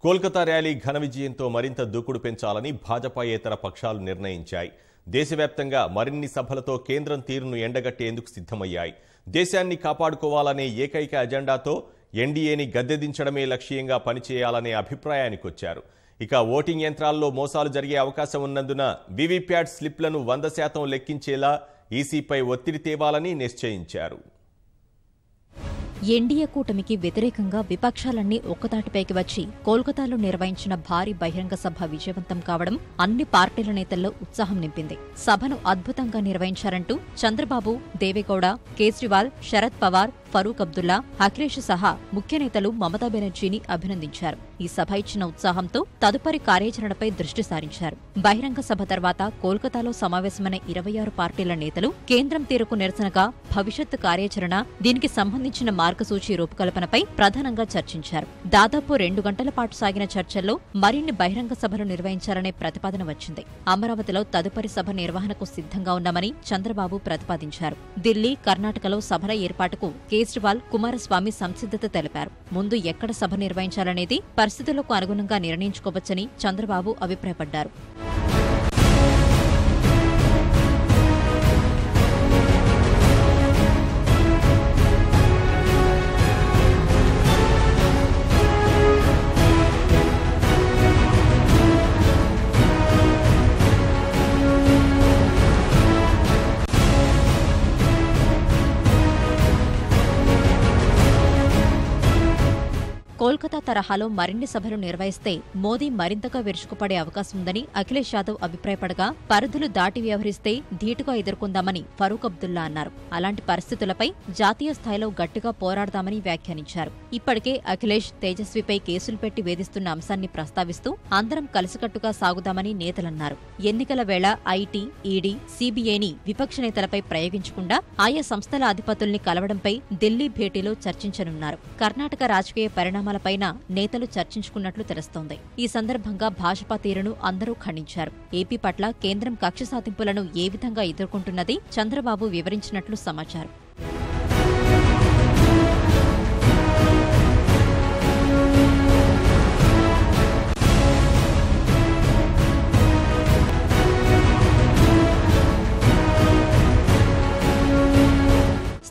Kolkata rally ఘన విజయంతో మరింత దూకుడు పెంచాలని భాజపాయేతర పక్షాలు నిర్ణయించాయి. దేశవ్యాప్తంగా మరిన్ని సభలతో కేంద్రం తీరును ఎండగట్టేందుకు సిద్ధమయ్యాయి. దేశాన్ని కాపాడుకోవాలనే ఏకైక అజెండాతో ఎన్డీఏని గద్దెదించడమే లక్ష్యంగా పనిచేయాలనే అభిప్రాయానికొచ్చారు. ఇక ఓటింగ్ యంత్రాల్లో మోసాలు జరిగే అవకాశం ఉన్నందున వీవీప్యాట్ స్లిప్లను 100% లెక్కించేలా ఈసీపై ఒత్తిడి తేవాలని నిశ్చయించారు. ఎన్డీఏ కూటమికి వ్యతిరేకంగా విపక్షాలన్నీ ఒక్కతాటిపైకి వచ్చి కోల్కతాలో నిర్వహించిన భారీ బహిరంగ సభ విజయవంతం కావడం అన్ని పార్టీల నేతల్లో ఉత్సాహం నింపింది. సభను అద్భుతంగా నిర్వహించారంటూ చంద్రబాబు, దేవేగౌడ, కేజ్రీవాల్, శరద్ పవార్, ఫరూక్ అబ్దుల్లా, అఖిలేష్ సహా ముఖ్య నేతలు మమతా బెనర్జీని అభినందించారు. ఈ సభ ఇచ్చిన ఉత్సాహంతో తదుపరి కార్యాచరణపై దృష్టి సారించారు. బహిరంగ సభ తర్వాత కోల్కతాలో సమావేశమైన 26 పార్టీల నేతలు కేంద్రం తీరుకు నిరసనగా భవిష్యత్ కార్యాచరణ, దీనికి సంబంధించిన మార్గసూచి రూపకల్పనపై ప్రధానంగా చర్చించారు. దాదాపు 2 గంటల పాటు సాగిన చర్చల్లో మరిన్ని బహిరంగ సభలు నిర్వహించాలనే ప్రతిపాదన వచ్చింది. అమరావతిలో తదుపరి సభ నిర్వహణకు సిద్ధంగా ఉన్నామని చంద్రబాబు ప్రతిపాదించారు. ఢిల్లీ, కర్ణాటకలో సభల ఏర్పాటుకు కేజ్రీవాల్, కుమారస్వామి సంసిద్ధత తెలిపారు. ముందు ఎక్కడ సభ నిర్వహించాలనేది పరిస్థితులకు అనుగుణంగా నిర్ణయించుకోవచ్చని చంద్రబాబు అభిప్రాయపడ్డారు. కోల్కతా తరహాలో మరిన్ని సభలు నిర్వహిస్తే మోదీ మరింతగా విరుచుకుపడే అవకాశం ఉందని అఖిలేష్ యాదవ్ అభిప్రాయపడగా, పరిధులు దాటి వ్యవహరిస్తే ధీటుగా ఎదుర్కొందామని ఫరూక్ అబ్దుల్లా అన్నారు. అలాంటి పరిస్థితులపై జాతీయ స్థాయిలో గట్టిగా పోరాడదామని వ్యాఖ్యానించారు. ఇప్పటికే అఖిలేష్, తేజస్వీపై కేసులు పెట్టి వేధిస్తున్న అంశాన్ని ప్రస్తావిస్తూ అందరం కలిసికట్టుగా సాగుదామని నేతలన్నారు. ఎన్నికల వేళ ఐటీ, ఈడీ, సీబీఐని విపక్ష నేతలపై ప్రయోగించకుండా ఆయా సంస్థల అధిపతుల్ని కలవడంపై ఢిల్లీ భేటీలో చర్చించనున్నారు. కర్ణాటక రాజకీయ పరిణామాలపైన నేతలు చర్చించుకున్నట్లు తెలుస్తోంది. ఈ సందర్భంగా భాజపా తీరును అందరూ ఖండించారు. ఏపీ పట్ల కేంద్రం కక్ష సాధింపులను ఏ విధంగా ఎదుర్కొంటున్నది చంద్రబాబు వివరించినట్లు సమాచారం.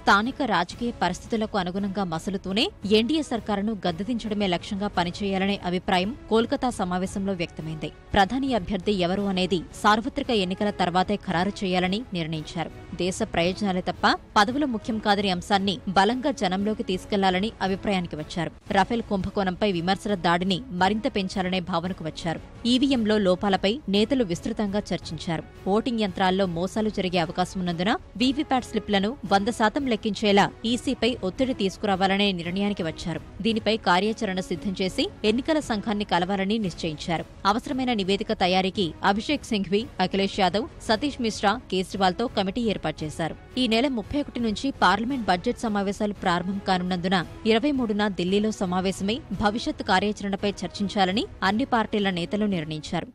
స్థానిక రాజకీయ పరిస్థితులకు అనుగుణంగా మసలుతూనే ఎన్డీఏ సర్కారును గద్దెదించడమే లక్ష్యంగా పనిచేయాలనే అభిప్రాయం కోల్కతా సమావేశంలో వ్యక్తమైంది. ప్రధాని అభ్యర్థి ఎవరు అనేది సార్వత్రిక ఎన్నికల తర్వాతే ఖరారు చేయాలని నిర్ణయించారు. దేశ ప్రయోజనాలే తప్ప పదవులు ముఖ్యం కాదని అంశాన్ని బలంగా జనంలోకి తీసుకెళ్లాలని అభిప్రాయానికి వచ్చారు. రఫేల్ కుంభకోణంపై విమర్శల దాడిని మరింత పెంచాలనే భావనకు వచ్చారు. ఈవీఎంలో లోపాలపై నేతలు విస్తృతంగా చర్చించారు. ఓటింగ్ యంత్రాల్లో మోసాలు జరిగే అవకాశం ఉన్నందున వీవీప్యాట్ స్లిప్లను 100% లెక్కించేలా ఈసీపై ఒత్తిడి తీసుకురావాలనే నిర్ణయానికి వచ్చారు. దీనిపై కార్యాచరణ సిద్ధం చేసి ఎన్నికల సంఘాన్ని కలవాలని నిశ్చయించారు. అవసరమైన నివేదిక తయారీకి అభిషేక్ సింఘ్వి, అఖిలేష్ యాదవ్, సతీష్ మిశ్రా, కేజ్రీవాల్తో కమిటీ ఏర్పాటు చేశారు. ఈ నెల 31 నుంచి పార్లమెంట్ బడ్జెట్ సమావేశాలు ప్రారంభం కానున్నందున 23న ఢిల్లీలో సమావేశమై భవిష్యత్ కార్యాచరణపై చర్చించాలని అన్ని పార్టీల నేతలు నిర్ణయించారు.